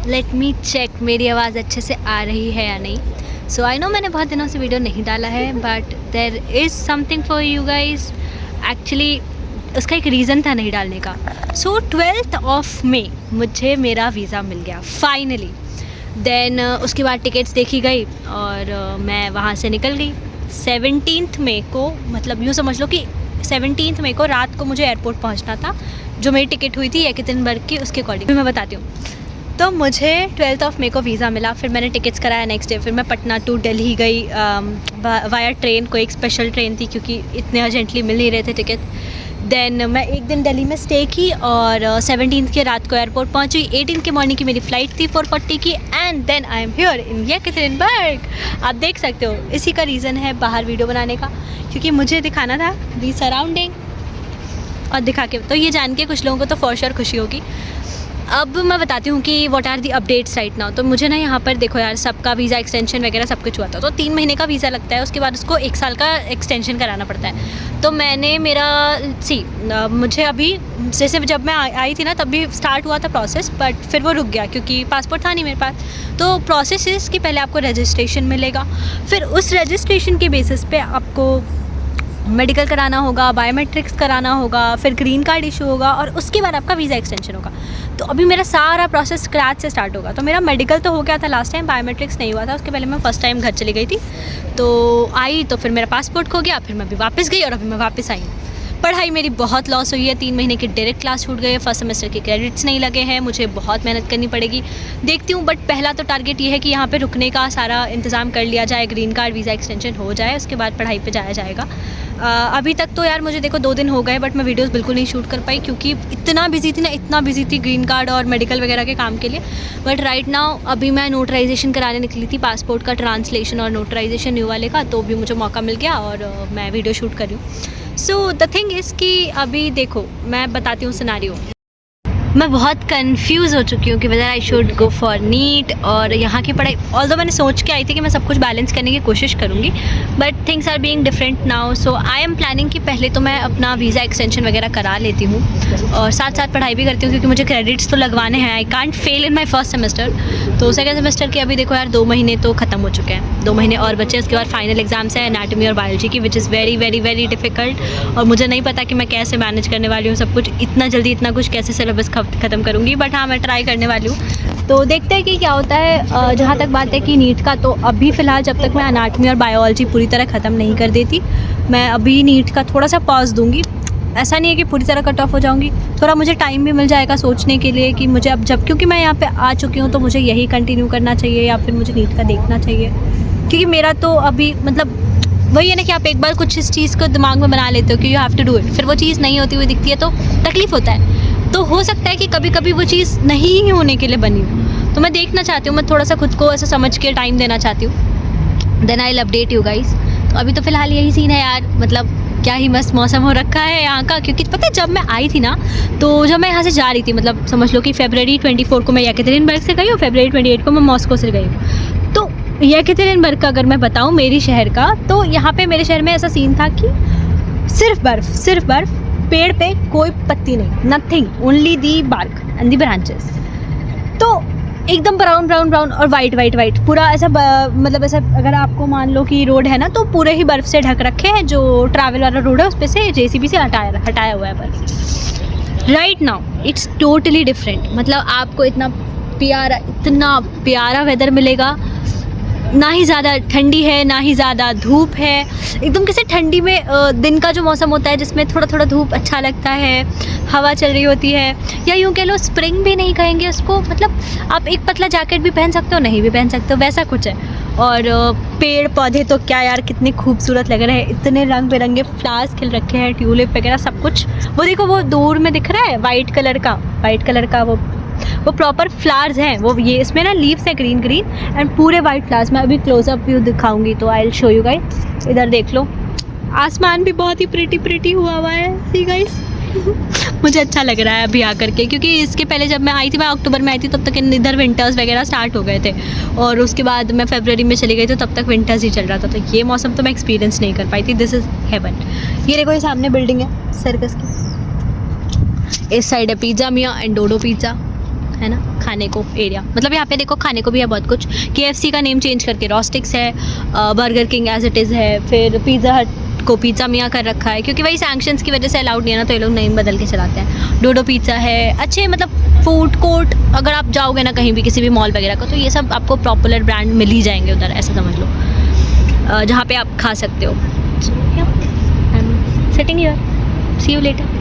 Let me check मेरी आवाज़ अच्छे से आ रही है या नहीं। सो आई नो मैंने बहुत दिनों से वीडियो नहीं डाला है, but there is something for you guys. Actually उसका एक रीज़न था नहीं डालने का। सो 12th ऑफ मे मुझे मेरा वीज़ा मिल गया फाइनली। देन उसके बाद टिकट्स देखी गई और मैं वहाँ से निकल गई 17th मई को। मतलब यूँ समझ लो कि 17th मई को रात को मुझे एयरपोर्ट पहुँचना था। जो मेरी टिकट हुई थी एकतेरिनबर्ग की, उसके अकॉर्डिंग मैं बताती हूँ। तो मुझे 12th ऑफ मई को वीज़ा मिला। फिर मैंने टिकट्स कराया नेक्स्ट डे। फिर मैं पटना टू दिल्ली गई वाया ट्रेन। कोई एक स्पेशल ट्रेन थी क्योंकि इतने अर्जेंटली मिल नहीं रहे थे टिकट। देन मैं एक दिन दिल्ली में स्टे की और 17th के रात को एयरपोर्ट पहुंची। 18th के मॉर्निंग की मेरी फ़्लाइट थी 4:40 की। And then I am here in Yekaterinburg. आप देख सकते हो, इसी का रीज़न है बाहर वीडियो बनाने का, क्योंकि मुझे दिखाना था दी सराउंडिंग। और दिखा के तो ये जान के कुछ लोगों को तो फॉर श्योर खुशी होगी। अब मैं बताती हूँ कि what are the updates right now. तो मुझे ना यहाँ पर देखो यार, सबका वीज़ा एक्सटेंशन वगैरह सब कुछ हुआ था। तो 3 महीने का वीज़ा लगता है, उसके बाद उसको 1 साल का एक्सटेंशन कराना पड़ता है। तो मैंने मुझे अभी जैसे जब मैं आई थी ना तब भी स्टार्ट हुआ था प्रोसेस, बट फिर वो रुक गया क्योंकि पासपोर्ट था नहीं मेरे पास। तो प्रोसेस इस कि पहले आपको रजिस्ट्रेशन मिलेगा, फिर उस रजिस्ट्रेशन के बेसिस पे आपको मेडिकल कराना होगा, बायोमेट्रिक्स कराना होगा, फिर ग्रीन कार्ड इशू होगा और उसके बाद आपका वीज़ा एक्सटेंशन होगा। तो अभी मेरा सारा प्रोसेस स्क्रैच से स्टार्ट होगा। तो मेरा मेडिकल तो हो गया था लास्ट टाइम, बायोमेट्रिक्स नहीं हुआ था। उसके पहले मैं फ़र्स्ट टाइम घर चली गई थी। तो आई तो फिर मेरा पासपोर्ट खो गया, फिर मैं अभी वापस गई और अभी मैं वापस आई हूँ। पढ़ाई मेरी बहुत लॉस हुई है। 3 महीने की डायरेक्ट क्लास छूट गए हैं। फर्स्ट सेमेस्टर के क्रेडिट्स नहीं लगे हैं। मुझे बहुत मेहनत करनी पड़ेगी, देखती हूँ। बट पहला तो टारगेट ये है कि यहाँ पे रुकने का सारा इंतज़ाम कर लिया जाए, ग्रीन कार्ड वीज़ा एक्सटेंशन हो जाए, उसके बाद पढ़ाई पे जाया जाएगा। अभी तक तो यार मुझे देखो 2 दिन हो गए, बट मैं वीडियोस बिल्कुल नहीं शूट कर पाई क्योंकि इतना बिजी थी ग्रीन कार्ड और मेडिकल वगैरह के काम के लिए। बट राइट नाउ अभी मैं नोटराइजेशन कराने निकली थी, पासपोर्ट का ट्रांसलेशन और नोटराइजेशन न्यू वाले का। तो भी मुझे मौका मिल गया और मैं वीडियो शूट कर रही हूँ। सो द थिंग इज़ कि अभी देखो मैं बताती हूँ सिनेरियो। मैं बहुत कंफ्यूज हो चुकी हूँ कि whether I should go for NEET और यहाँ की पढ़ाई। ऑल्दो मैंने सोच के आई थी कि मैं सब कुछ बैलेंस करने की कोशिश करूँगी, but things are being different now. So I am planning कि पहले तो मैं अपना वीज़ा एक्सटेंशन वगैरह करा लेती हूँ और साथ साथ पढ़ाई भी करती हूँ क्योंकि मुझे क्रेडिट्स तो लगवाने हैं। I can't fail in my first semester. तो सेकेंड सेमेस्टर के अभी देखो यार 2 महीने तो ख़त्म हो चुके हैं, 2 महीने और बचे। उसके बाद फाइनल एग्जाम्स है एनाटॉमी और बायोलॉजी की, which is very very very difficult. और मुझे नहीं पता कि मैं कैसे मैनेज करने वाली हूँ सब कुछ, इतना जल्दी इतना कुछ कैसे सिलेबस ख़त्म करूँगी। बट हाँ, मैं ट्राई करने वाली हूँ। तो देखते हैं कि क्या होता है। जहाँ तक बात है कि नीट का, तो अभी फ़िलहाल जब तक मैं एनाटॉमी और बायोलॉजी पूरी तरह ख़त्म नहीं कर देती, मैं अभी नीट का थोड़ा सा पॉज दूँगी। ऐसा नहीं है कि पूरी तरह कट ऑफ हो जाऊँगी, थोड़ा मुझे टाइम भी मिल जाएगा सोचने के लिए कि मुझे अब क्योंकि मैं यहाँ पे आ चुकी हूँ तो मुझे यही कंटिन्यू करना चाहिए या फिर मुझे नीट का देखना चाहिए। क्योंकि मेरा तो अभी मतलब वही है ना कि आप एक बार कुछ इस चीज़ को दिमाग में बना लेते हो कि you have to do it, फिर वो चीज़ नहीं होती हुई दिखती है तो तकलीफ़ होता है। तो हो सकता है कि कभी कभी वो चीज़ नहीं ही होने के लिए बनी हो। तो मैं देखना चाहती हूँ, मैं थोड़ा सा खुद को ऐसा समझ के टाइम देना चाहती हूँ। Then I will update you guys. तो अभी तो फ़िलहाल यही सीन है यार, मतलब क्या ही मस्त मौसम हो रखा है यहाँ का। क्योंकि पता है जब मैं आई थी ना, तो जब मैं यहाँ से जा रही थी, मतलब समझ लो कि February 24 को मैं येकतेरिनबर्ग से गई और February 28 को मैं मॉस्को से गई हूँ। तो येकतेरिनबर्ग का अगर मैं बताऊँ मेरी शहर का, तो यहाँ पे मेरे शहर में ऐसा सीन था कि सिर्फ बर्फ़, पेड़ पे कोई पत्ती नहीं, nothing, only the bark and the branches. तो एकदम ब्राउन और वाइट पूरा ऐसा मतलब ऐसा अगर आपको मान लो कि रोड है ना, तो पूरे ही बर्फ़ से ढक रखे हैं। जो ट्रैवल वाला रोड है उस पे से JCB से हटाया हुआ है बर्फ़। Right now it's totally different. मतलब आपको इतना प्यारा वेदर मिलेगा। ना ही ज़्यादा ठंडी है ना ही ज़्यादा धूप है। एकदम किसी ठंडी में दिन का जो मौसम होता है जिसमें थोड़ा धूप अच्छा लगता है, हवा चल रही होती है, या यूँ कह लो स्प्रिंग भी नहीं कहेंगे उसको, मतलब आप एक पतला जैकेट भी पहन सकते हो, नहीं भी पहन सकते हो, वैसा कुछ है। और पेड़ पौधे तो क्या यार कितने खूबसूरत लग रहे हैं, इतने रंग बिरंगे फ्लावर्स खिल रखे हैं, ट्यूलिप वगैरह सब कुछ। वो देखो वो दूर में दिख रहा है वाइट कलर का वो प्रॉपर फ्लावर्स हैं। वो ये इसमें ना लीव्स है ग्रीन एंड पूरे वाइट फ्लावर्स। मैं अभी क्लोजअप व्यू दिखाऊंगी तो I will show you guys. इधर देख लो, आसमान भी बहुत ही प्रिटी हुआ है। सी गाइस मुझे अच्छा लग रहा है अभी आकर के, क्योंकि इसके पहले जब मैं आई थी, मैं अक्टूबर में आई थी, तब तक इधर विंटर्स वगैरह स्टार्ट हो गए थे। और उसके बाद मैं फरवरी में चली गई थी, तब तक विंटर्स ही चल रहा था। तो ये मौसम तो मैं एक्सपीरियंस नहीं कर पाई थी। This is haven. ये देखो, ये सामने बिल्डिंग है सर्कस की, इस साइड है पिज़्ज़ा मिया एंड डोडो पिज़्ज़ा। है ना, खाने को एरिया, मतलब यहाँ पे देखो खाने को भी है बहुत कुछ। KFC का नेम चेंज करके रॉस्टिक्स है, Burger King as it is है, फिर पिज़्ज़ा हट को पिज़्ज़ा मियाँ कर रखा है, क्योंकि वही सैंक्शंस की वजह से अलाउड नहीं है ना, तो ये लोग नेम बदल के चलाते हैं। डोडो पिज़्ज़ा है, अच्छे मतलब फूड कोर्ट अगर आप जाओगे ना कहीं भी किसी भी मॉल वगैरह का, तो ये सब आपको पॉपुलर ब्रांड मिल ही जाएंगे उधर, ऐसा समझ लो, जहाँ पे आप खा सकते हो। Sitting here, see you letter.